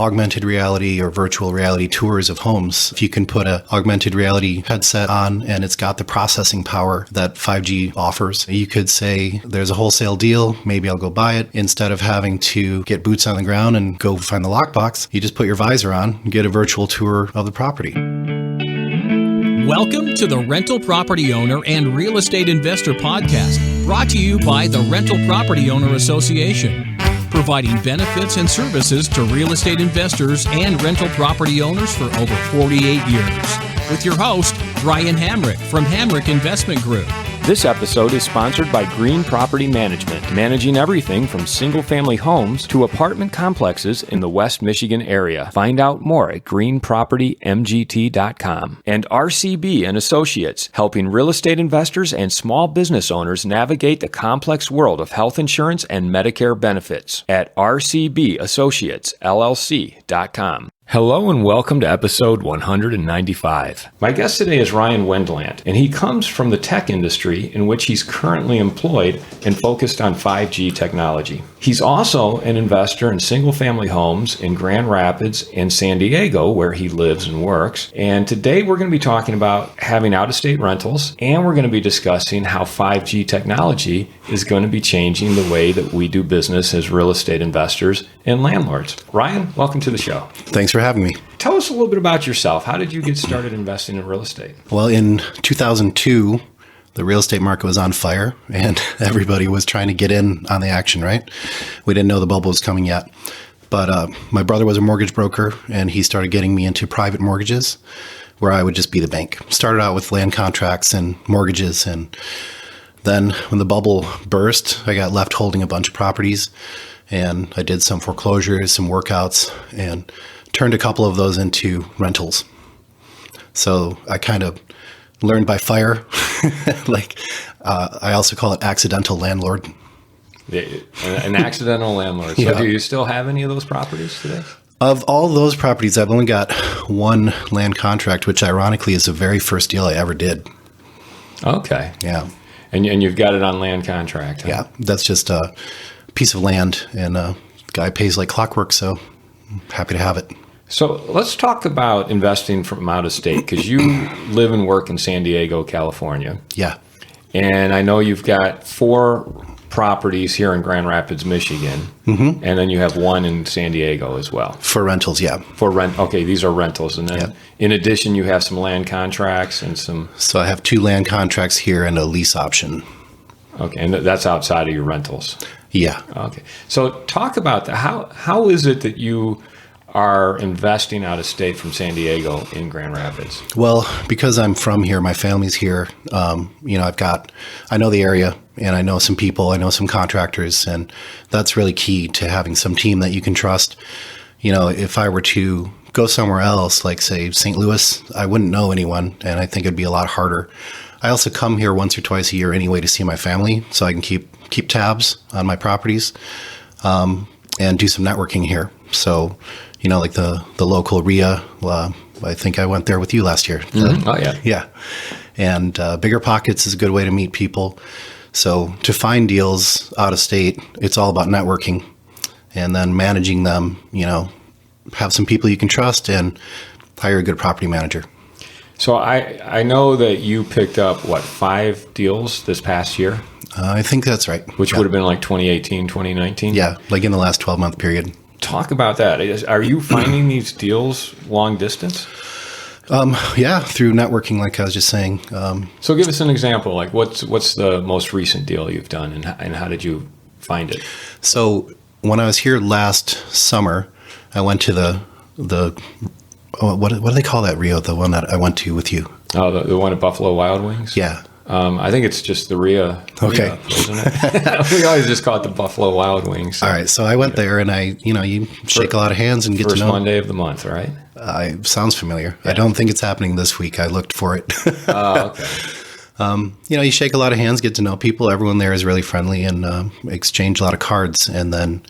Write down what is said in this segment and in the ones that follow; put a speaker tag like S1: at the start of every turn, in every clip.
S1: augmented reality or virtual reality tours of homes. If you can put an augmented reality headset on and it's got the processing power that 5G offers, you could say there's a wholesale deal, maybe I'll go buy it. Instead of having to get boots on the ground and go find the lockbox, you just put your visor on and get a virtual tour of the property.
S2: Welcome to the Rental Property Owner and Real Estate Investor Podcast, brought to you by the Rental Property Owner Association, providing benefits and services to real estate investors and rental property owners for over 48 years. With your host, Brian Hamrick from Hamrick Investment Group.
S3: This episode is sponsored by Green Property Management, managing everything from single-family homes to apartment complexes in the West Michigan area. Find out more at greenpropertymgt.com. And RCB and Associates, helping real estate investors and small business owners navigate the complex world of health insurance and Medicare benefits at rcbassociatesllc.com. Hello and welcome to episode 195. My guest today is Ryan Wendlandt, and he comes from the tech industry in which he's currently employed and focused on 5G technology. He's also an investor in single-family homes in Grand Rapids and San Diego, where he lives and works. And today we're going to be talking about having out-of-state rentals, and we're going to be discussing how 5G technology is going to be changing the way that we do business as real estate investors and landlords. Ryan, welcome to the show.
S1: Thanks for having me.
S3: Tell us a little bit about yourself. How did you get started investing in real estate?
S1: Well, in 2002, the real estate market was on fire and everybody was trying to get in on the action, right? We didn't know the bubble was coming yet. But my brother was a mortgage broker and he started getting me into private mortgages where I would just be the bank. Started out with land contracts and mortgages, and then when the bubble burst, I got left holding a bunch of properties, and I did some foreclosures, some workouts, and turned a couple of those into rentals. So I kind of learned by fire. I also call it accidental landlord.
S3: An accidental landlord. So do you still have any of those properties today?
S1: Of all those properties, I've only got one land contract, which ironically is the very first deal I ever did.
S3: Okay.
S1: Yeah.
S3: And you've got it on land contract. Huh?
S1: Yeah. That's just a piece of land, and the guy pays like clockwork, so I'm happy to have it.
S3: So let's talk about investing from out of state, because you live and work in San Diego, California.
S1: Yeah.
S3: And I know you've got 4 properties here in Grand Rapids, Michigan, and then you have one in San Diego as well.
S1: For rentals, yeah.
S3: For rent. Okay, these are rentals. And then in addition, you have some land contracts and some...
S1: So I have 2 land contracts here and a lease option.
S3: Okay, and that's outside of your rentals.
S1: Yeah.
S3: Okay. So talk about that. How is it that you are investing out of state from San Diego in Grand Rapids?
S1: Well, because I'm from here, my family's here. I know the area and I know some people, I know some contractors, and that's really key to having some team that you can trust. You know, if I were to go somewhere else, like say St. Louis, I wouldn't know anyone, and I think it'd be a lot harder. I also come here once or twice a year anyway to see my family, so I can keep tabs on my properties, and do some networking here. So, like the local RIA, I think I went there with you last year.
S3: Oh, yeah.
S1: Yeah. And Bigger Pockets is a good way to meet people. So to find deals out of state, it's all about networking and then managing them, have some people you can trust and hire a good property manager.
S3: So I know that you picked up, 5 deals this past year?
S1: I think that's right.
S3: Which would have been like 2018, 2019?
S1: Yeah, like in the last 12-month period.
S3: Talk about that. Are you finding these deals long distance?
S1: Yeah, through networking, like I was just saying.
S3: So give us an example. Like what's the most recent deal you've done, and how did you find it?
S1: So when I was here last summer, I went to the what do they call that, Rio? The one that I went to with you. Oh,
S3: the one at Buffalo Wild Wings?
S1: Yeah.
S3: I think it's just the RIA.
S1: Okay.
S3: Isn't it? We always just call it the Buffalo Wild Wings.
S1: All right. So I went there and you shake a lot of hands and get to know.
S3: First Monday of the month, right?
S1: Sounds familiar. Yeah. I don't think it's happening this week. I looked for it.
S3: Oh, okay.
S1: You shake a lot of hands, get to know people. Everyone there is really friendly and exchange a lot of cards. And then,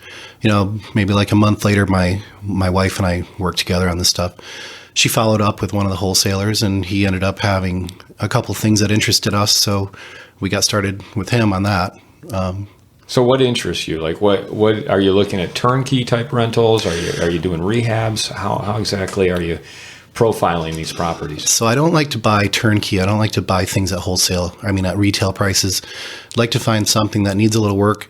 S1: maybe like a month later, my wife and I worked together on this stuff. She followed up with one of the wholesalers, and he ended up having a couple things that interested us. So we got started with him on that.
S3: So what interests you? Like what are you looking at? Turnkey type rentals? Are you doing rehabs? How exactly are you profiling these properties?
S1: So I don't like to buy turnkey. I don't like to buy things at wholesale. I mean, at retail prices. I'd like to find something that needs a little work.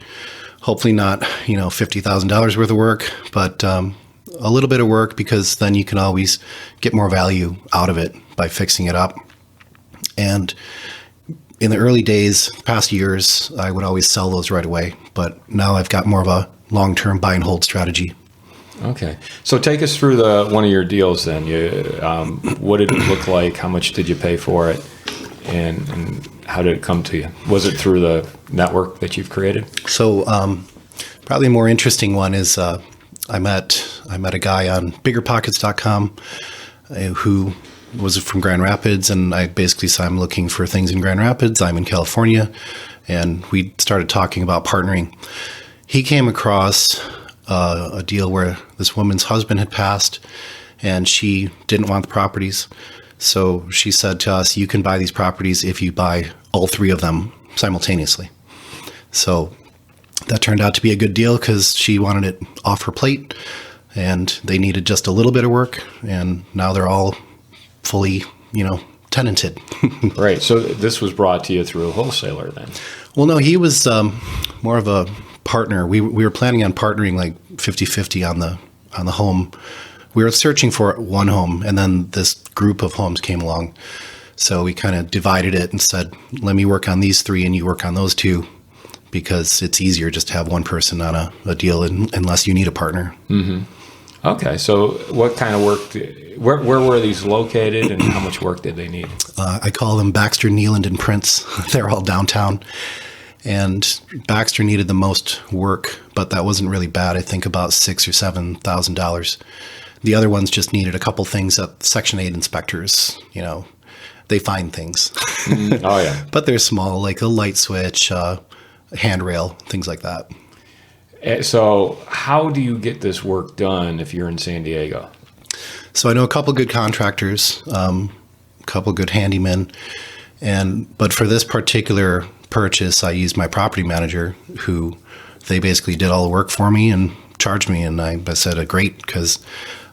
S1: Hopefully not, $50,000 worth of work, but a little bit of work, because then you can always get more value out of it by fixing it up. And in the early days, past years, I would always sell those right away. But now I've got more of a long-term buy and hold strategy.
S3: Okay. So take us through one of your deals then. What did it look like? How much did you pay for it? And how did it come to you? Was it through the network that you've created?
S1: So probably a more interesting one is I met a guy on biggerpockets.com who was from Grand Rapids, and I basically said, I'm looking for things in Grand Rapids. I'm in California, and we started talking about partnering. He came across a deal where this woman's husband had passed, and she didn't want the properties. So she said to us, you can buy these properties if you buy all three of them simultaneously. So that turned out to be a good deal, because she wanted it off her plate, and they needed just a little bit of work, and now they're all fully, tenanted.
S3: Right. So this was brought to you through a wholesaler then?
S1: Well, no, he was more of a partner. We were planning on partnering like 50-50 on the home. We were searching for one home, and then this group of homes came along. So we kind of divided it and said, let me work on these three and you work on those two, because it's easier just to have one person on a deal unless you need a partner.
S3: Mm-hmm. Okay. So what kind of work, where were these located, and how much work did they need?
S1: I call them Baxter, Neeland, and Prince. They're all downtown. And Baxter needed the most work, but that wasn't really bad. I think about $6,000 or $7,000. The other ones just needed a couple things that Section 8 inspectors, they find things.
S3: Oh, yeah.
S1: But they're small, like a light switch, handrail, things like that.
S3: So but do you get this work done if you're in San Diego?
S1: So I know a couple good contractors, a couple good handymen, but for this particular purchase, I used my property manager, who they basically did all the work for me and charged me. And I said, great, because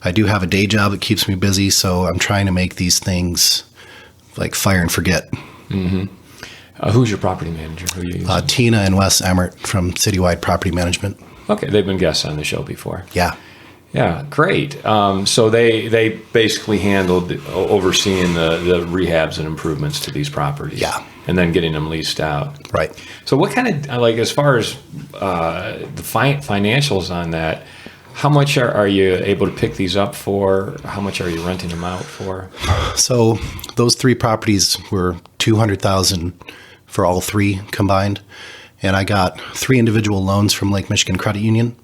S1: I do have a day job that keeps me busy. So I'm trying to make these things like fire and forget.
S3: Mm-hmm. Who's your property manager? Who are you using?
S1: Tina and Wes Emmert from Citywide Property Management.
S3: Okay. They've been guests on the show before.
S1: Yeah.
S3: Yeah, great. So they basically handled overseeing the rehabs and improvements to these properties.
S1: Yeah.
S3: And then getting them leased out.
S1: Right.
S3: So what kind of, as far as the financials on that, how much are you able to pick these up for? How much are you renting them out for?
S1: So those three properties were $200,000 for all three combined. And I got 3 individual loans from Lake Michigan Credit Union,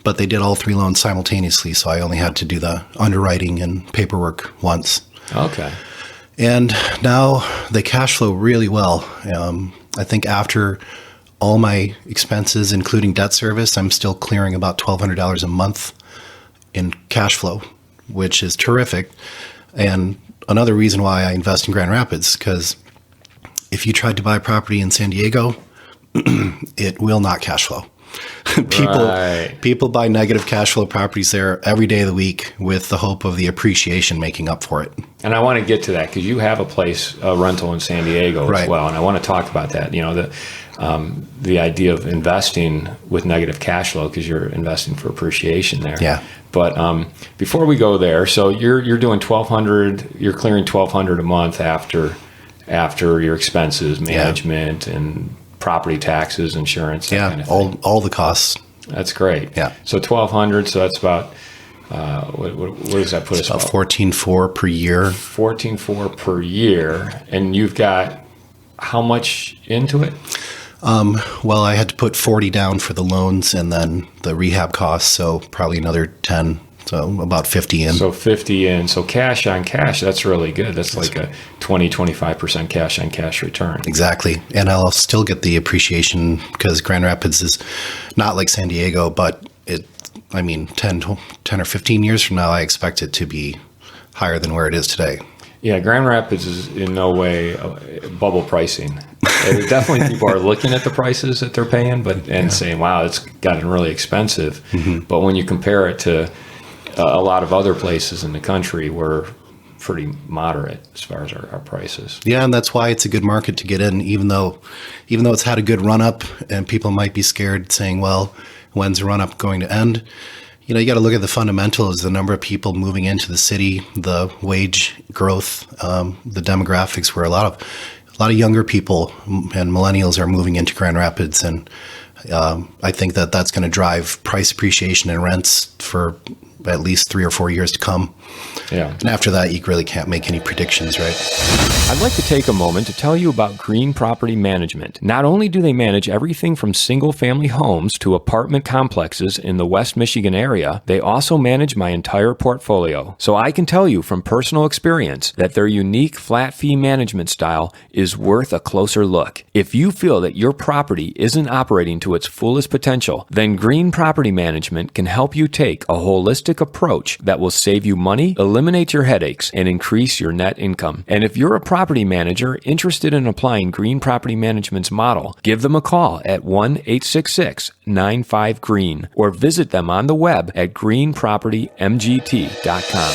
S1: but they did all 3 loans simultaneously. So I only had to do the underwriting and paperwork once.
S3: Okay.
S1: And now they cash flow really well. I think after all my expenses, including debt service, I'm still clearing about $1,200 a month in cash flow, which is terrific. And another reason why I invest in Grand Rapids, because if you tried to buy property in San Diego, it will not cash flow. People buy negative cash flow properties there every day of the week with the hope of the appreciation making up for it.
S3: And I want to get to that, because you have a rental in San Diego
S1: right.
S3: as well, and I want to talk about that. The idea of investing with negative cash flow, because you're investing for appreciation there.
S1: Yeah.
S3: But before we go there, so you're doing $1,200. You're clearing $1,200 a month after your expenses, management, and property taxes, insurance, that kind of thing.
S1: all the costs.
S3: That's great.
S1: Yeah.
S3: So $1,200. So that's about what does that put us?
S1: About $14,400 per year.
S3: $14,400 per year, and you've got how much into it?
S1: Well, I had to put 40 down for the loans and then the rehab costs, so probably another 10. So about 50 in.
S3: So 50 in. So cash on cash, that's really good. That's like a 20-25% cash on cash return.
S1: Exactly. And I'll still get the appreciation, because Grand Rapids is not like San Diego, but 10 or 15 years from now, I expect it to be higher than where it is today.
S3: Yeah, Grand Rapids is in no way bubble pricing. Definitely people are looking at the prices that they're paying, and saying, wow, it's gotten really expensive. But when you compare it to a lot of other places in the country, we're pretty moderate as far as our prices.
S1: Yeah, and that's why it's a good market to get in, even though it's had a good run up, and people might be scared, saying, "Well, when's the run up going to end?" You know, you got to look at the fundamentals: the number of people moving into the city, the wage growth, the demographics, where a lot of younger people and millennials are moving into Grand Rapids, and I think that's going to drive price appreciation and rents for at least 3 or 4 years to come.
S3: Yeah.
S1: And after that, you really can't make any predictions, right?
S3: I'd like to take a moment to tell you about Green Property Management. Not only do they manage everything from single-family homes to apartment complexes in the West Michigan area, they also manage my entire portfolio. So I can tell you from personal experience that their unique flat fee management style is worth a closer look. If you feel that your property isn't operating to its fullest potential, then Green Property Management can help you take a holistic approach that will save you money, eliminate your headaches, and increase your net income. And if you're a property manager interested in applying Green Property Management's model, give them a call at 1-866-95-GREEN or visit them on the web at greenpropertymgt.com.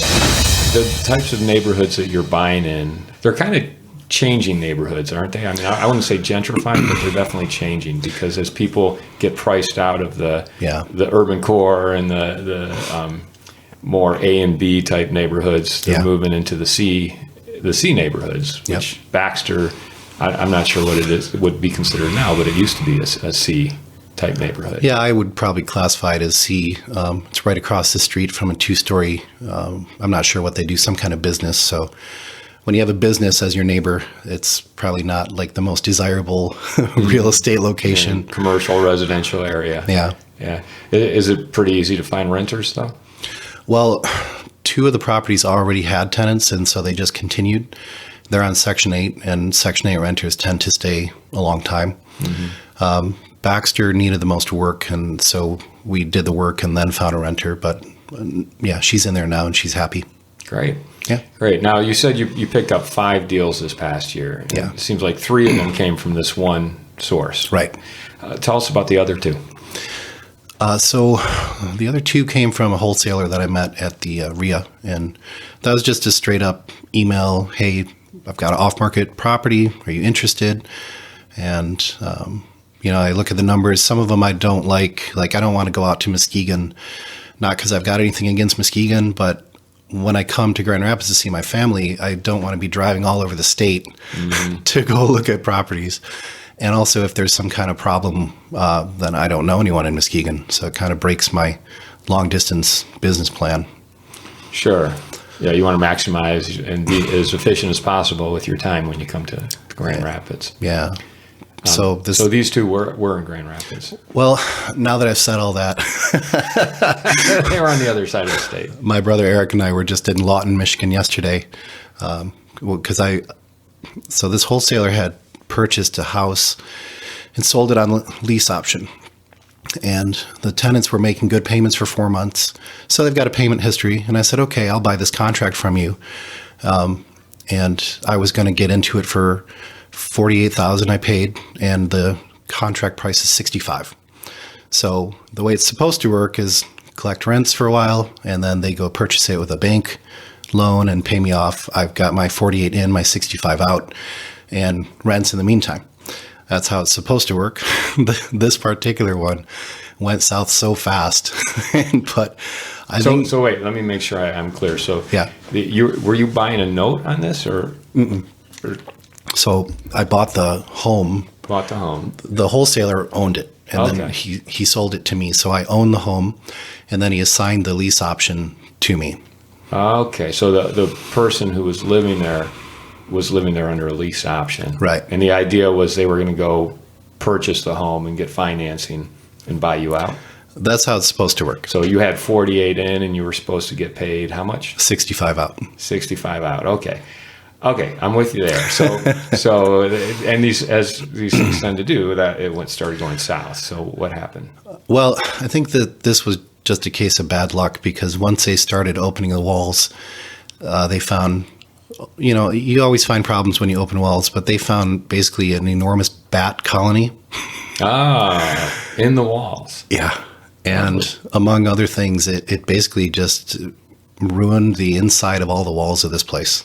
S3: The types of neighborhoods that you're buying in, they're kind of changing neighborhoods, aren't they? I mean, I wouldn't say gentrifying, but they're definitely changing, because as people get priced out of the urban core and the more A and B type neighborhoods, they're moving into the C neighborhoods, which Baxter, I'm not sure what it would be considered now, but it used to be a C type neighborhood.
S1: Yeah, I would probably classify it as C. It's right across the street from a 2-story. I'm not sure what they do, some kind of business. So when you have a business as your neighbor, it's probably not like the most desirable real estate location.
S3: Commercial, residential area.
S1: Yeah.
S3: Yeah. Is it pretty easy to find renters, though?
S1: Well, 2 of the properties already had tenants, and so they just continued. They're on Section 8, and Section 8 renters tend to stay a long time. Baxter needed the most work, and so we did the work and then found a renter. But yeah, she's in there now, and she's happy.
S3: Great.
S1: Yeah.
S3: Great. Now, you said you picked up 5 deals this past year.
S1: Yeah.
S3: It seems like 3 of them came from this one source.
S1: Right.
S3: Tell us about the other 2.
S1: So the other 2 came from a wholesaler that I met at the RIA, and that was just a straight up email. Hey, I've got an off-market property. Are you interested? And, I look at the numbers. Some of them I don't like. Like, I don't want to go out to Muskegon, not because I've got anything against Muskegon, but when I come to Grand Rapids to see my family, I don't want to be driving all over the state to go look at properties. And also, if there's some kind of problem, then I don't know anyone in Muskegon. So it kind of breaks my long-distance business plan. Sure.
S3: Yeah, you want to maximize and be as efficient as possible with your time when you come to Grand Rapids.
S1: Yeah.
S3: So these 2 were in Grand Rapids.
S1: Well, now that I've said all that,
S3: they were on the other side of the state.
S1: My brother Eric and I were just in Lawton, Michigan yesterday, so this wholesaler had purchased a house and sold it on lease option, and the tenants were making good payments for 4 months, so they've got a payment history. And I said, okay, I'll buy this contract from you, and I was going to get into it for $48,000 I paid, and the contract price is $65,000. So the way it's supposed to work is collect rents for a while, and then they go purchase it with a bank loan and pay me off. I've got my $48,000 in, my $65,000 out, and rents in the meantime. That's how it's supposed to work. This particular one went south so fast. But
S3: So wait, let me make sure I'm clear. So
S1: yeah,
S3: were you buying a note on this, or?
S1: So I bought the home.
S3: Bought the home.
S1: The wholesaler owned it, and then he sold it to me. So I own the home, and then he assigned the lease option to me.
S3: Okay, so the person who was living there under a lease option.
S1: Right.
S3: And the idea was they were going to go purchase the home and get financing and buy you out.
S1: That's how it's supposed to work.
S3: So you had 48 in, and you were supposed to get paid how much?
S1: 65 out.
S3: 65 out. Okay, I'm with you there. So and these things tend to do that, started going south. So what happened?
S1: Well, I think that this was just a case of bad luck, because once they started opening the walls, they found you always find problems when you open wells, but they found basically an enormous bat colony.
S3: In the walls.
S1: Yeah. And among other things, it basically just ruined the inside of all the walls of this place.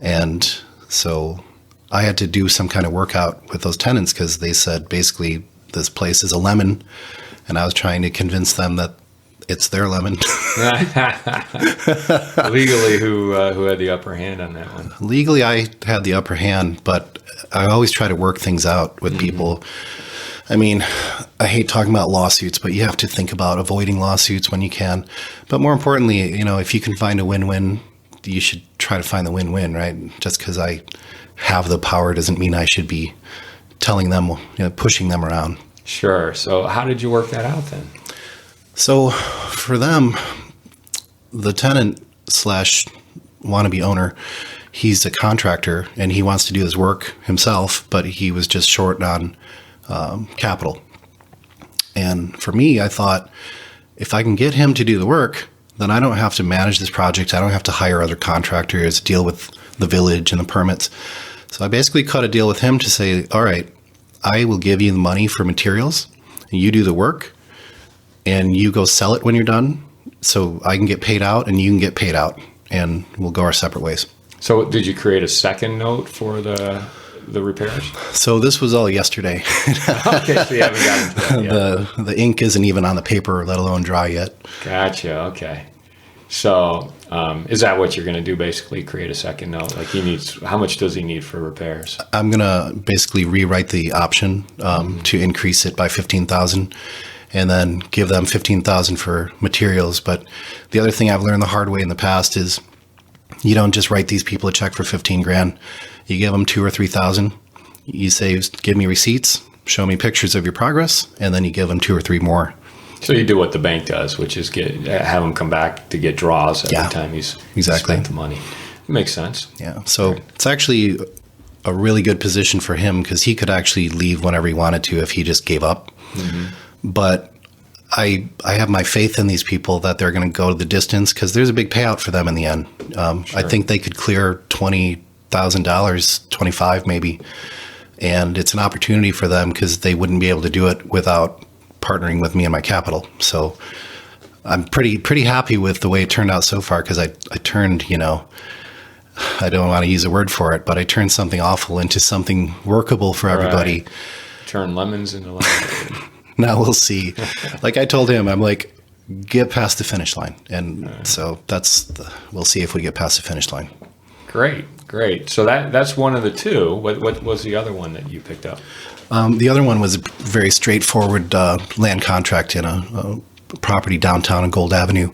S1: And so I had to do some kind of workout with those tenants because they said basically this place is a lemon. And I was trying to convince them that it's their lemon.
S3: Legally, who had the upper hand on that one?
S1: Legally, I had the upper hand, but I always try to work things out with people. I mean, I hate talking about lawsuits, but you have to think about avoiding lawsuits when you can. But more importantly, if you can find a win-win, you should try to find the win-win, right? Just because I have the power doesn't mean I should be telling them, pushing them around.
S3: Sure. So how did you work that out then?
S1: So for them, the tenant / wannabe owner, he's a contractor and he wants to do his work himself, but he was just short on capital. And for me, I thought if I can get him to do the work, then I don't have to manage this project. I don't have to hire other contractors, deal with the village and the permits. So I basically cut a deal with him to say, all right, I will give you the money for materials, and you do the work, and you go sell it when you're done, so I can get paid out and you can get paid out, and we'll go our separate ways.
S3: So did you create a second note for the repairs?
S1: So this was all yesterday.
S3: Okay, so you haven't gotten to that yet.
S1: The ink isn't even on the paper, let alone dry yet.
S3: Gotcha, okay. So is that what you're going to do, basically, create a second note? Like how much does he need for repairs?
S1: I'm going to basically rewrite the option to increase it by $15,000 and then give them $15,000 for materials. But the other thing I've learned the hard way in the past is you don't just write these people a check for $15,000. You give them $2,000 or $3,000. You say, give me receipts, show me pictures of your progress, and then you give them 2 or 3 more.
S3: So you do what the bank does, which is have him come back to get draws every time he's spent the money. It makes sense.
S1: Yeah. So it's actually a really good position for him because he could actually leave whenever he wanted to if he just gave up. Mm-hmm. But I have my faith in these people that they're going to go the distance because there's a big payout for them in the end. Sure. I think they could clear $20,000, $25,000 maybe. And it's an opportunity for them because they wouldn't be able to do it without partnering with me and my capital. So I'm pretty happy with the way it turned out so far because I turned, I don't want to use a word for it, but I turned something awful into something workable for everybody.
S3: Right. Turn lemons into lemonade.
S1: Now we'll see. Like I told him, I'm like, get past the finish line. And so we'll see if we get past the finish line. Great. So that's one of the two. What was the other one that you picked up? The other one was a very straightforward land contract in a property downtown on Gold Avenue.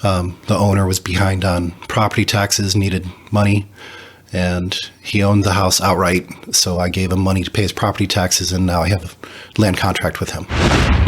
S1: The owner was behind on property taxes, needed money, and he owned the house outright. So I gave him money to pay his property taxes, and now I have a land contract with him.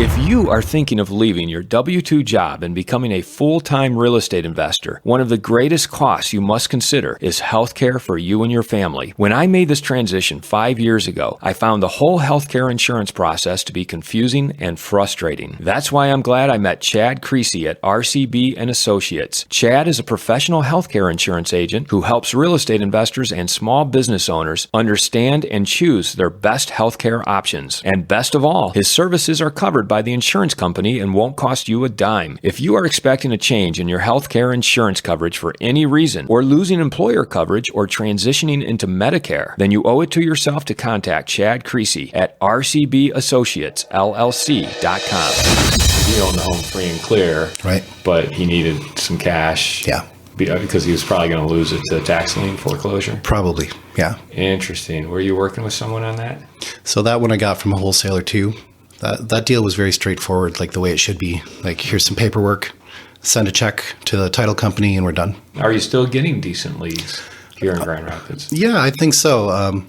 S4: If you are thinking of leaving your W-2 job and becoming a full-time real estate investor, one of the greatest costs you must consider is healthcare for you and your family. When I made this transition 5 years ago, I found the whole healthcare insurance process to be confusing and frustrating. That's why I'm glad I met Chad Creasy at RCB and Associates. Chad is a professional healthcare insurance agent who helps real estate investors and small business owners understand and choose their best healthcare options. And best of all, his services are covered by the insurance company and won't cost you a dime. If you are expecting a change in your healthcare insurance coverage for any reason, or losing employer coverage or transitioning into Medicare, then you owe it to yourself to contact Chad Creasy at rcbassociatesllc.com.
S3: He owned the home free and clear,
S1: right?
S3: But he needed some cash.
S1: Yeah.
S3: Because he was probably going to lose it to tax lien foreclosure?
S1: Probably, yeah.
S3: Interesting. Were you working with someone on that?
S1: So that one I got from a wholesaler too. That deal was very straightforward, like the way it should be. Like, here's some paperwork, send a check to the title company, and we're done. Are
S3: you still getting decent leads here in Grand Rapids?
S1: Yeah, I think so.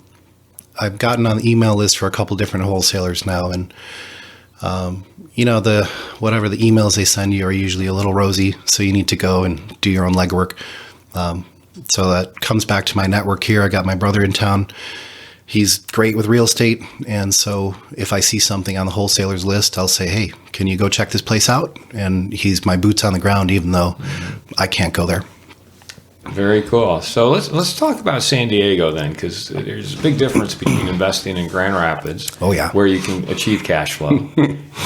S1: I've gotten on the email list for a couple different wholesalers now, and the emails they send you are usually a little rosy, so you need to go and do your own legwork. So that comes back to my network here. I got my brother in town. He's great with real estate, and so if I see something on the wholesaler's list, I'll say, hey, can you go check this place out? And he's my boots on the ground, even though I can't go there.
S3: Very cool. So let's talk about San Diego then, because there's a big difference between investing in Grand Rapids,
S1: Oh, yeah.
S3: where you can achieve cash flow,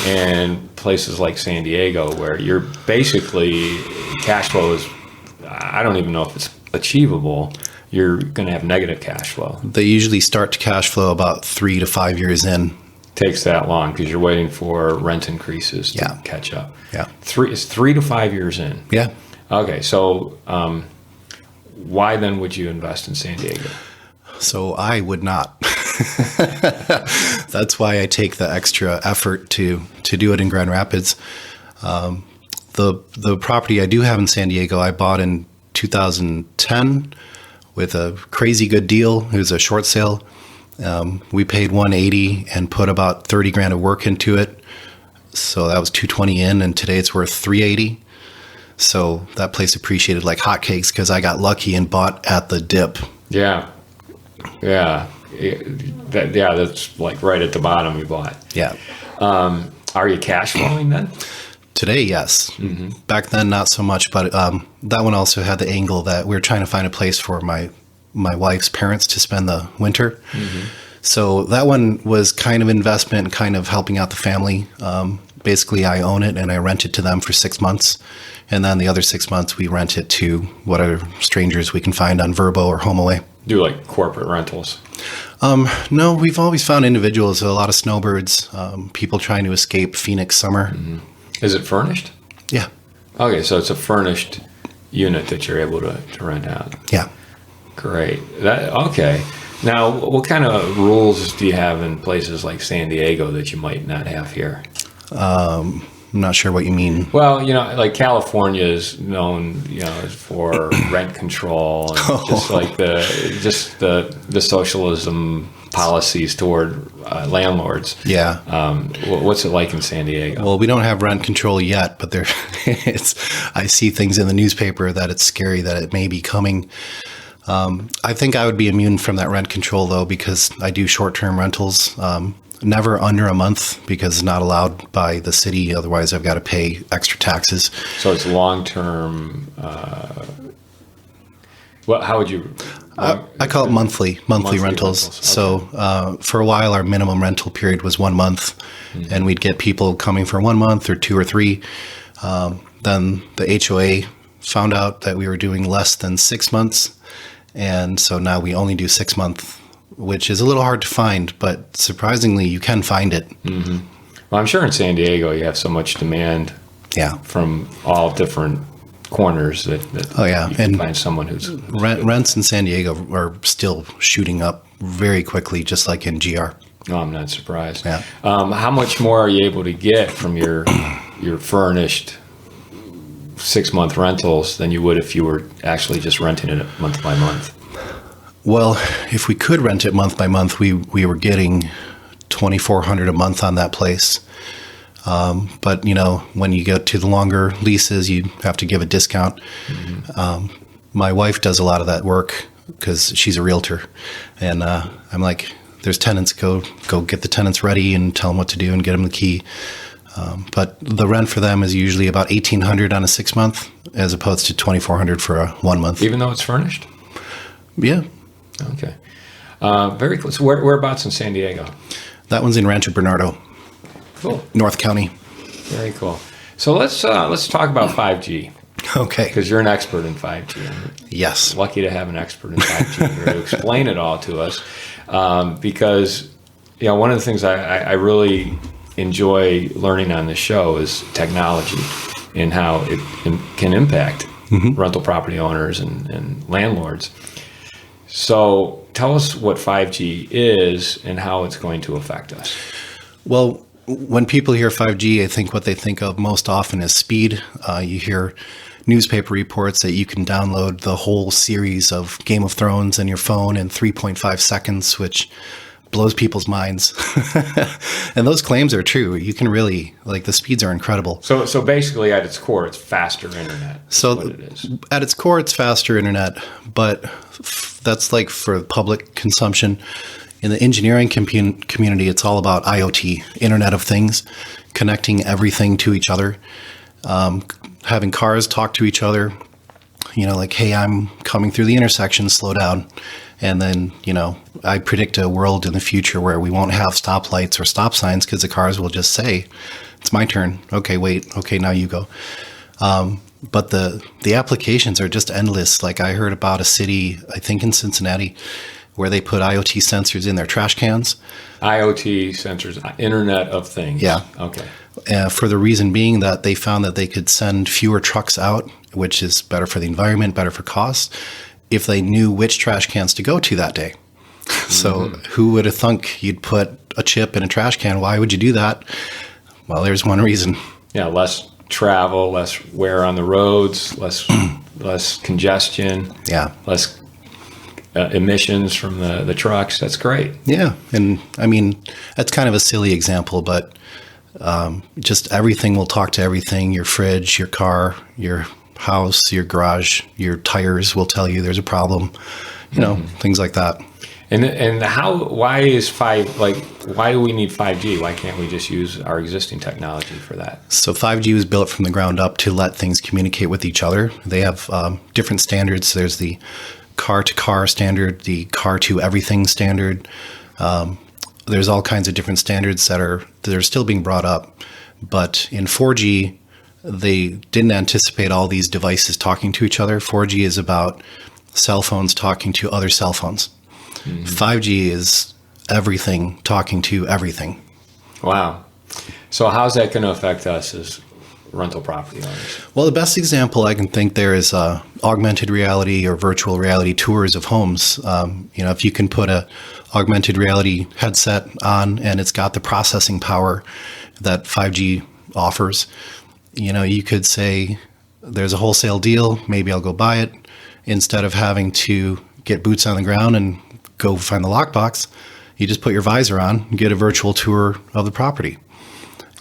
S3: and places like San Diego, where you're basically cash flow is, I don't even know if it's achievable. You're going to have negative cash flow.
S1: They usually start to cash flow about 3 to 5 years in.
S3: Takes that long because you're waiting for rent increases to
S1: Yeah.
S3: catch up.
S1: Yeah.
S3: It's 3 to 5 years in.
S1: Yeah.
S3: Okay, so why then would you invest in San Diego?
S1: So I would not. That's why I take the extra effort to do it in Grand Rapids. The property I do have in San Diego, I bought in 2010 with a crazy good deal. It was a short sale. We paid $180 and put about $30,000 of work into it. So that was $220 in, and today it's worth $380. So that place appreciated like hotcakes because I got lucky and bought at the dip.
S3: Yeah. That's like right at the bottom you bought.
S1: Yeah.
S3: Are you cash flowing then?
S1: Today, yes. Back then, not so much. But that one also had the angle that we were trying to find a place for my wife's parents to spend the winter. So that one was kind of investment, kind of helping out the family. Basically, I own it and I rent it to them for 6 months. And then the other 6 months, we rent it to whatever strangers we can find on Vrbo or HomeAway.
S3: Do like corporate rentals?
S1: No, we've always found individuals, a lot of snowbirds, people trying to escape Phoenix summer.
S3: Is it furnished?
S1: Yeah.
S3: Okay, so it's a furnished unit that you're able to rent out.
S1: Yeah.
S3: Great. Okay. Now, what kind of rules do you have in places like San Diego that you might not have here?
S1: I'm not sure what you mean.
S3: Well, like California is known, for rent control and just the socialism policies toward landlords.
S1: Yeah.
S3: What's it like in San Diego?
S1: Well, we don't have rent control yet, but I see things in the newspaper that it's scary that it may be coming. I think I would be immune from that rent control though, because I do short-term rentals. Never under a month because it's not allowed by the city. Otherwise, I've got to pay extra taxes.
S3: So it's long-term. How would you?
S1: I call it monthly rentals.
S3: Okay.
S1: So for a while, our minimum rental period was 1 month, and we'd get people coming for 1 month or 2 or 3. Then the HOA found out that we were doing less than 6 months, and so now we only do 6 months, which is a little hard to find, but surprisingly, you can find it.
S3: Mm-hmm. Well, I'm sure in San Diego you have so much demand.
S1: Yeah.
S3: From all different corners that you can find someone who's
S1: rents in San Diego are still shooting up very quickly, just like in GR.
S3: No, I'm not surprised.
S1: Yeah.
S3: How much more are you able to get from your furnished 6-month rentals than you would if you were actually just renting it month by month?
S1: Well, if we could rent it month by month, we were getting $2,400 a month on that place. But when you get to the longer leases, you have to give a discount. Mm-hmm. My wife does a lot of that work because she's a realtor, and I'm like, "There's tenants. Go get the tenants ready and tell them what to do and get them the key." But the rent for them is usually about $1,800 on a 6 month, as opposed to $2,400 for a 1 month.
S3: Even though it's furnished.
S1: Yeah.
S3: Okay. Very cool. So whereabouts in San Diego?
S1: That one's in Rancho Bernardo.
S3: Cool.
S1: North County.
S3: Very cool. So let's talk about 5G.
S1: Okay.
S3: Because you're an expert in 5G.
S1: Yes.
S3: Lucky to have an expert in 5G here to explain it all to us. Because one of the things I really enjoy learning on this show is technology and how it can impact rental property owners and landlords. So tell us what 5G is and how it's going to affect us.
S1: Well, when people hear 5G, I think what they think of most often is speed. You hear newspaper reports that you can download the whole series of Game of Thrones on your phone in 3.5 seconds, which blows people's minds. And those claims are true. You can really, the speeds are incredible.
S3: So basically at its core, it's faster internet.
S1: So
S3: what it is.
S1: At its core, it's faster internet, but that's for public consumption. In the engineering community, it's all about IoT, Internet of Things, connecting everything to each other, having cars talk to each other. like, hey, I'm coming through the intersection, slow down. And then, I predict a world in the future where we won't have stoplights or stop signs because the cars will just say, it's my turn. Okay, wait. Okay, now you go. But the applications are just endless. Like I heard about a city, I think in Cincinnati, where they put IoT sensors in their trash cans.
S3: IoT sensors, Internet of Things.
S1: Yeah.
S3: Okay.
S1: For the reason being that they found that they could send fewer trucks out, which is better for the environment, better for costs, if they knew which trash cans to go to that day. So who would have thunk you'd put a chip in a trash can? Why would you do that? Well, there's one reason.
S3: Yeah, less travel, less wear on the roads, less congestion.
S1: Yeah.
S3: Less emissions from the trucks. That's great.
S1: Yeah. And I mean, that's kind of a silly example, but just everything will talk to everything. Your fridge, your car, your house, your garage, your tires will tell you there's a problem, things like that.
S3: And why do we need 5G? Why can't we just use our existing technology for that?
S1: So 5G was built from the ground up to let things communicate with each other. They have different standards. There's the car-to-car standard, the car-to-everything standard. There's all kinds of different standards that are still being brought up. But in 4G, they didn't anticipate all these devices talking to each other. 4G is about cell phones talking to other cell phones. 5G is everything talking to everything.
S3: Wow. So how's that going to affect us as rental property owners?
S1: Well, the best example I can think there is augmented reality or virtual reality tours of homes. If you can put a augmented reality headset on and it's got the processing power that 5G offers, you could say there's a wholesale deal, maybe I'll go buy it, instead of having to get boots on the ground and go find the lockbox. You just put your visor on and get a virtual tour of the property.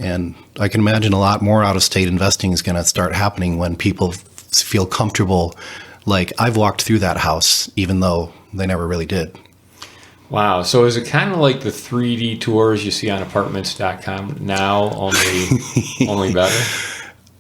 S1: And I can imagine a lot more out-of-state investing is going to start happening when people feel comfortable, like I've walked through that house, even though they never really did.
S3: Wow. So is it kind of like the 3D tours you see on apartments.com now, only better?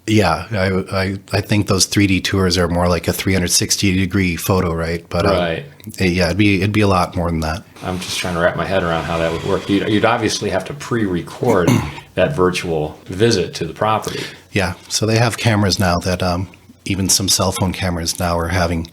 S1: Yeah, I think those 3D tours are more like a 360-degree photo, right? But
S3: right.
S1: It'd be a lot more than that.
S3: I'm just trying to wrap my head around how that would work. You'd obviously have to pre-record that virtual visit to the property.
S1: Yeah, so they have cameras now that even some cell phone cameras now are having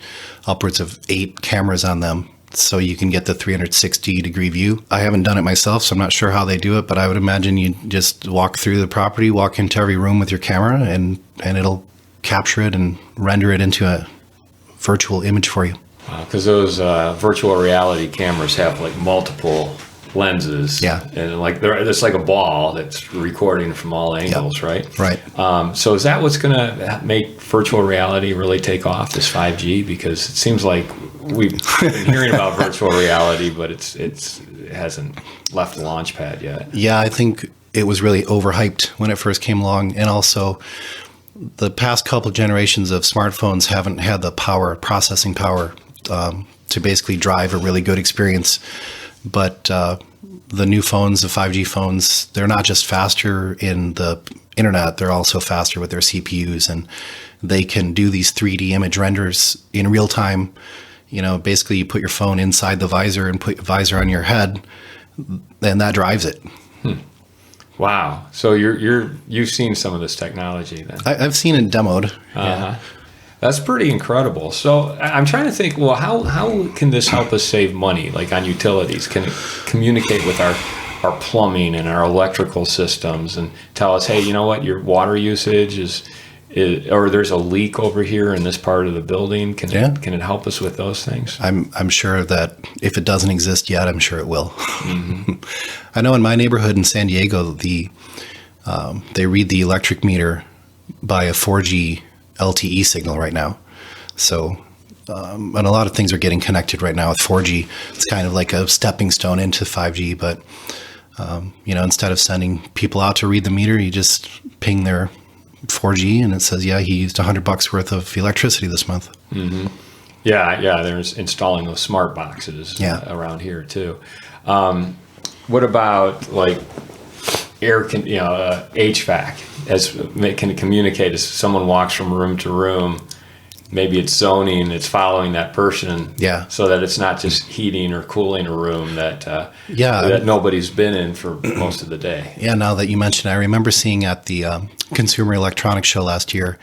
S1: upwards of 8 cameras on them, so you can get the 360-degree view. I haven't done it myself, so I'm not sure how they do it, but I would imagine you just walk through the property, walk into every room with your camera, and it'll capture it and render it into a virtual image for you.
S3: Because those virtual reality cameras have like multiple lenses.
S1: Yeah.
S3: And it's like a ball that's recording from all angles,
S1: Yep.
S3: right?
S1: Right.
S3: So is that what's going to make virtual reality really take off, this 5G? Because it seems like we've been hearing about virtual reality, but it hasn't left the launch pad yet.
S1: Yeah, I think it was really overhyped when it first came along. And also, the past couple of generations of smartphones haven't had the processing power to basically drive a really good experience. But the new phones, the 5G phones, they're not just faster in the internet, they're also faster with their CPUs, and they can do these 3D image renders in real time. Basically you put your phone inside the visor and put your visor on your head, and that drives it.
S3: Wow. So you've seen some of this technology then?
S1: I've seen it demoed.
S3: Uh-huh. That's pretty incredible. So I'm trying to think, well, how can this help us save money, like on utilities? Can it communicate with our plumbing and our electrical systems and tell us, hey, you know what, your water usage is or there's a leak over here in this part of the building? Can it help us with those things?
S1: I'm sure that if it doesn't exist yet, I'm sure it will. Mm-hmm. I know in my neighborhood in San Diego, they read the electric meter by a 4G LTE signal right now. So, and a lot of things are getting connected right now with 4G. It's kind of like a stepping stone into 5G, but instead of sending people out to read the meter, you just ping their 4G and it says, yeah, he used $100 worth of electricity this month.
S3: Mm-hmm. Yeah. There's installing those smart boxes around here too. What about like HVAC? Can it communicate as someone walks from room to room? maybe it's zoning, it's following that person,
S1: Yeah.
S3: so that it's not just heating or cooling a room that
S1: Yeah.
S3: that nobody's been in for most of the day.
S1: Yeah, now that you mention it, I remember seeing at the Consumer Electronics Show last year,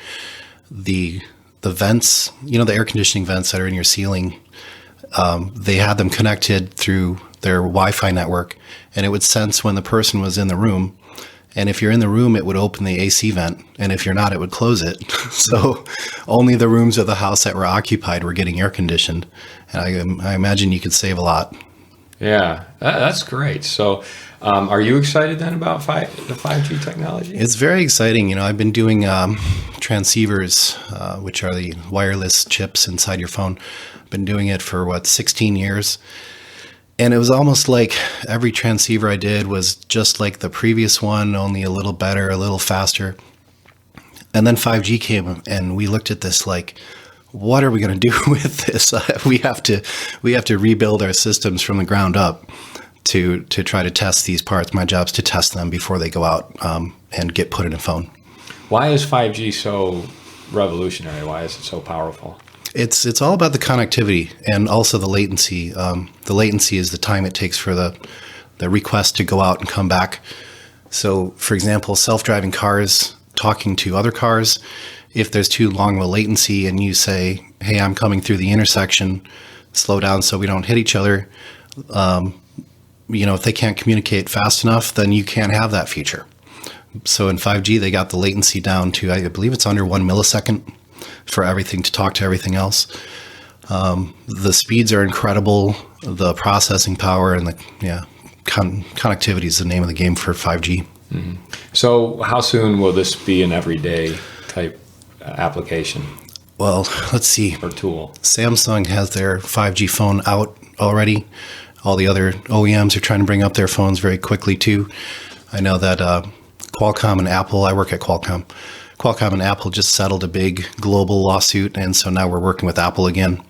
S1: the vents, the air conditioning vents that are in your ceiling, they had them connected through their Wi-Fi network, and it would sense when the person was in the room. And if you're in the room, it would open the AC vent, and if you're not, it would close it. So only the rooms of the house that were occupied were getting air conditioned. And I imagine you could save a lot.
S3: Yeah, that's great. So are you excited then about the 5G technology?
S1: It's very exciting. I've been doing transceivers, which are the wireless chips inside your phone. I've been doing it for 16 years. And it was almost like every transceiver I did was just like the previous one, only a little better, a little faster. And then 5G came, and we looked at this like, what are we going to do with this? We have to rebuild our systems from the ground up to try to test these parts. My job's to test them before they go out and get put in a phone.
S3: Why is 5G so revolutionary? Why is it so powerful?
S1: It's all about the connectivity and also the latency. The latency is the time it takes for the request to go out and come back. So, for example, self-driving cars talking to other cars, if there's too long of a latency and you say, hey, I'm coming through the intersection, slow down so we don't hit each other, if they can't communicate fast enough, then you can't have that feature. So in 5G, they got the latency down to, I believe it's under 1 millisecond for everything to talk to everything else. The speeds are incredible. The processing power and connectivity is the name of the game for 5G.
S3: Mm-hmm. So how soon will this be an everyday type application?
S1: Well, let's see.
S3: Or tool?
S1: Samsung has their 5G phone out already. All the other OEMs are trying to bring up their phones very quickly too. I know that Qualcomm and Apple, I work at Qualcomm and Apple just settled a big global lawsuit, and so now we're working with Apple again.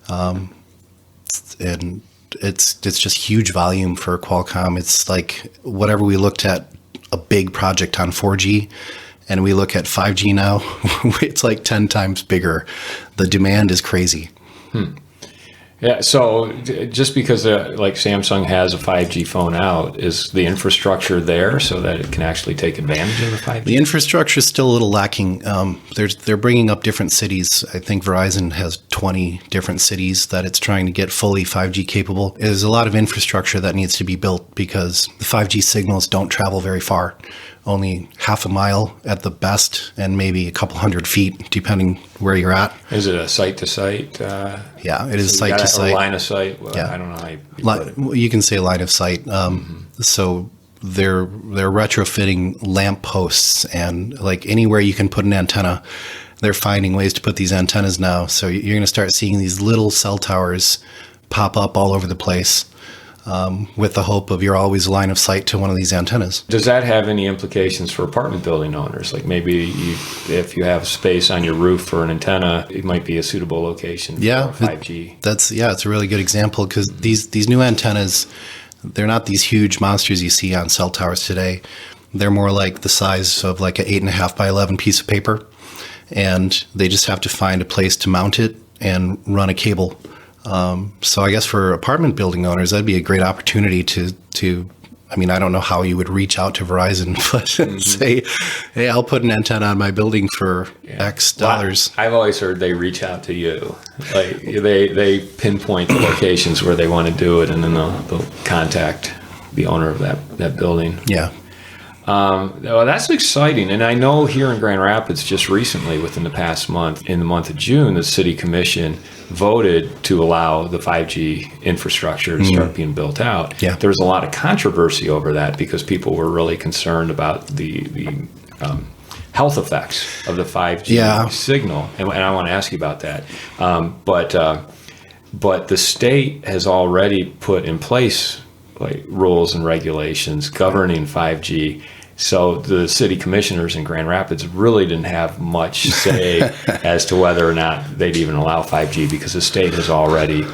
S1: And it's just huge volume for Qualcomm. It's like whatever we looked at a big project on 4G, and we look at 5G now, it's like 10 times bigger. The demand is crazy.
S3: Yeah, so just because like Samsung has a 5G phone out, is the infrastructure there so that it can actually take advantage of the 5G?
S1: The infrastructure is still a little lacking. They're bringing up different cities. I think Verizon has 20 different cities that it's trying to get fully 5G capable. There's a lot of infrastructure that needs to be built because the 5G signals don't travel very far. Only half a mile at the best, and maybe a couple hundred feet, depending where you're at.
S3: Is it a site-to-site?
S1: Yeah, it is site-to-site.
S3: Or line of sight? Well,
S1: Yeah.
S3: I don't know how you put it.
S1: You can say line of sight. So they're retrofitting lamp posts, and like anywhere you can put an antenna, they're finding ways to put these antennas now. So you're going to start seeing these little cell towers pop up all over the place. With the hope of you're always line of sight to one of these antennas.
S3: Does that have any implications for apartment building owners? Like maybe if you have space on your roof for an antenna, it might be a suitable location for 5G.
S1: It's a really good example because these new antennas, they're not these huge monsters you see on cell towers today. They're more like the size of like an 8.5 by 11 piece of paper, and they just have to find a place to mount it and run a cable. So I guess for apartment building owners, that'd be a great opportunity to I mean, I don't know how you would reach out to Verizon, but say, hey, I'll put an antenna on my building for X dollars.
S3: Well, I've always heard they reach out to you. Like they pinpoint the locations where they want to do it, and then they'll contact the owner of that building.
S1: Yeah.
S3: Well, that's exciting. And I know here in Grand Rapids, just recently, within the past month, in the month of June, the City Commission voted to allow the 5G infrastructure to start being built out.
S1: Yeah.
S3: There was a lot of controversy over that because people were really concerned about the health effects of the 5G signal. And I want to ask you about that. But the state has already put in place like rules and regulations governing 5G. So the city commissioners in Grand Rapids really didn't have much say as to whether or not they'd even allow 5G because the state has already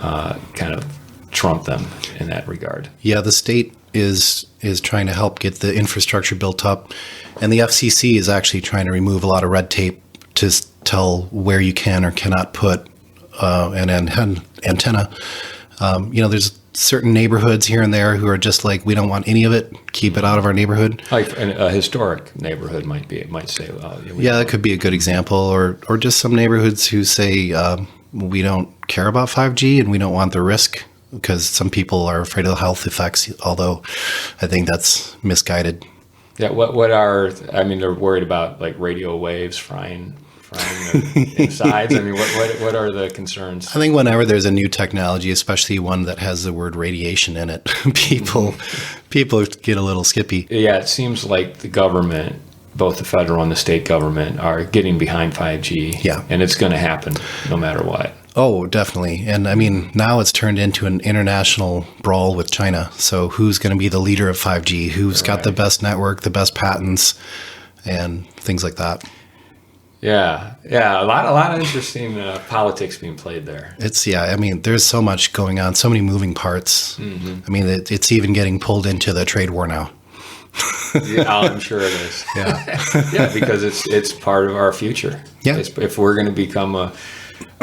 S3: kind of trumped them in that regard.
S1: Yeah, the state is trying to help get the infrastructure built up, and the FCC is actually trying to remove a lot of red tape to tell where you can or cannot put an antenna. There's certain neighborhoods here and there who are just like, we don't want any of it. Keep it out of our neighborhood.
S3: Like a historic neighborhood might say,
S1: that could be a good example. Or just some neighborhoods who say, we don't care about 5G and we don't want the risk, because some people are afraid of the health effects, although I think that's misguided.
S3: Yeah, they're worried about like radio waves frying the insides. I mean, what are the concerns?
S1: I think whenever there's a new technology, especially one that has the word radiation in it, people get a little skippy.
S3: Yeah, it seems like the government, both the federal and the state government, are getting behind 5G.
S1: Yeah.
S3: And it's going to happen no matter what.
S1: Oh, definitely. And I mean, now it's turned into an international brawl with China. So who's going to be the leader of 5G? Who's got the best network, the best patents, and things like that?
S3: Yeah. A lot of interesting politics being played there.
S1: There's so much going on, so many moving parts. Mm-hmm. I mean, it's even getting pulled into the trade war now.
S3: Yeah, I'm sure it is. Yeah, because it's part of our future.
S1: Yeah.
S3: If we're going to become a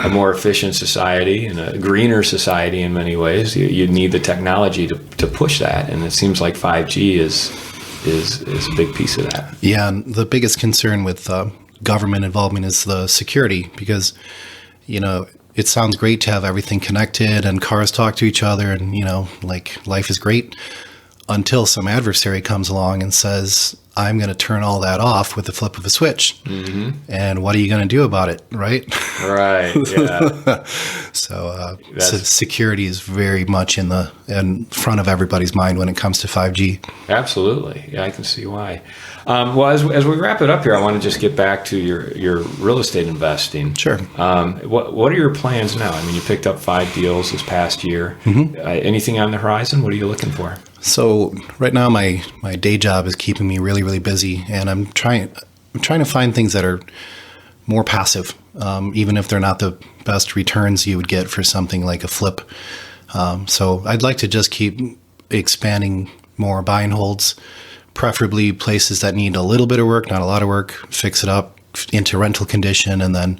S3: more efficient society and a greener society in many ways, you need the technology to push that, and it seems like 5G is a big piece of that. Yeah,
S1: and the biggest concern with government involvement is the security, because it sounds great to have everything connected and cars talk to each other, and like life is great, until some adversary comes along and says, I'm going to turn all that off with the flip of a switch. Mm-hmm. And what are you going to do about it, right?
S3: Right, yeah.
S1: So security is very much in front of everybody's mind when it comes to 5G.
S3: Absolutely. Yeah, I can see why. Well, as we wrap it up here, I want to just get back to your real estate investing.
S1: Sure.
S3: What are your plans now? I mean, you picked up 5 deals this past year. Mm-hmm. Anything on the horizon? What are you looking for?
S1: So right now, my day job is keeping me really, really busy, and I'm trying to find things that are more passive, even if they're not the best returns you would get for something like a flip. So I'd like to just keep expanding more buy and holds, preferably places that need a little bit of work, not a lot of work, fix it up into rental condition, and then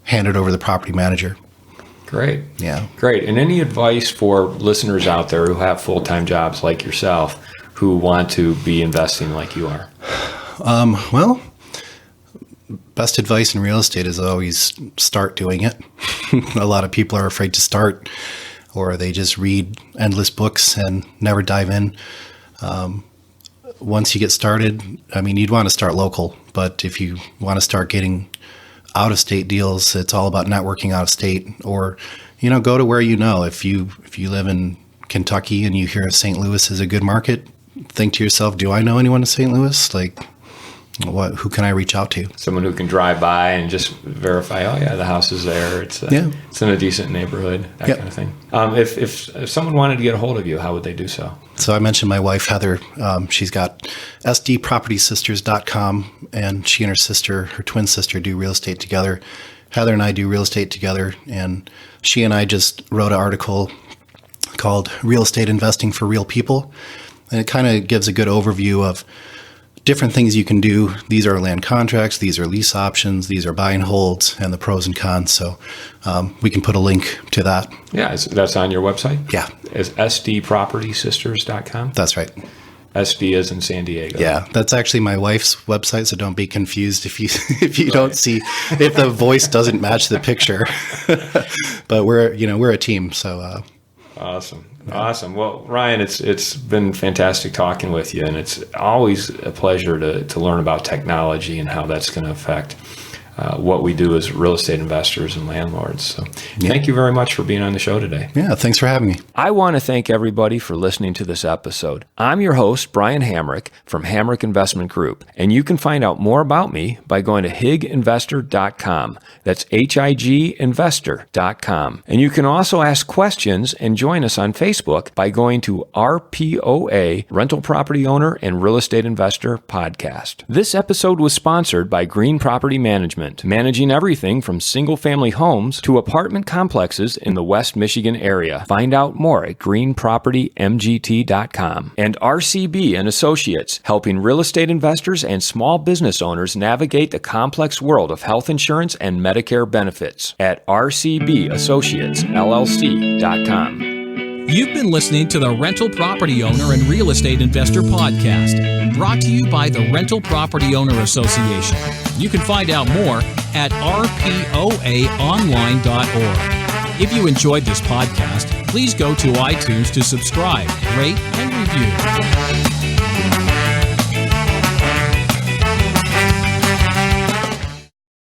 S1: hand it over to the property manager.
S3: Great.
S1: Yeah.
S3: Great. And any advice for listeners out there who have full-time jobs like yourself who want to be investing like you are?
S1: Well, best advice in real estate is always start doing it. A lot of people are afraid to start, or they just read endless books and never dive in. Once you get started, I mean, you'd want to start local, but if you want to start getting out-of-state deals, it's all about networking out-of-state, or go to where if you live in Kentucky and you hear St. Louis is a good market, think to yourself, do I know anyone in St. Louis? Like, who can I reach out to?
S3: Someone who can drive by and just verify, oh yeah, the house is there, it's in a decent neighborhood, that kind of thing. If someone wanted to get a hold of you, how would they do so?
S1: So I mentioned my wife, Heather. She's got sdpropertysisters.com, and she and her twin sister, do real estate together. Heather and I do real estate together, and she and I just wrote an article called Real Estate Investing for Real People, and it kind of gives a good overview of different things you can do. These are land contracts, these are lease options, these are buy and holds, and the pros and cons. So we can put a link to that.
S3: Yeah, that's on your website?
S1: Yeah.
S3: It's sdpropertysisters.com?
S1: That's right.
S3: SD is in San Diego.
S1: Yeah, that's actually my wife's website, so don't be confused if you don't see, if the voice doesn't match the picture. But we're a team, so.
S3: Awesome. Awesome. Well, Ryan, it's been fantastic talking with you, and it's always a pleasure to learn about technology and how that's going to affect what we do as real estate investors and landlords. So thank you very much for being on the show today.
S1: Yeah, thanks for having me.
S4: I want to thank everybody for listening to this episode. I'm your host, Brian Hamrick from Hamrick Investment Group, and you can find out more about me by going to higinvestor.com. That's higinvestor.com. And you can also ask questions and join us on Facebook by going to RPOA, Rental Property Owner and Real Estate Investor Podcast. This episode was sponsored by Green Property Management, Management, managing everything from single-family homes to apartment complexes in the West Michigan area. Find out more at greenpropertymgt.com. And RCB and Associates, helping real estate investors and small business owners navigate the complex world of health insurance and Medicare benefits at rcbassociatesllc.com.
S2: You've been listening to the Rental Property Owner and Real Estate Investor Podcast, brought to you by the Rental Property Owner Association. You can find out more at rpoaonline.org. If you enjoyed this podcast, please go to iTunes to subscribe, rate, and review.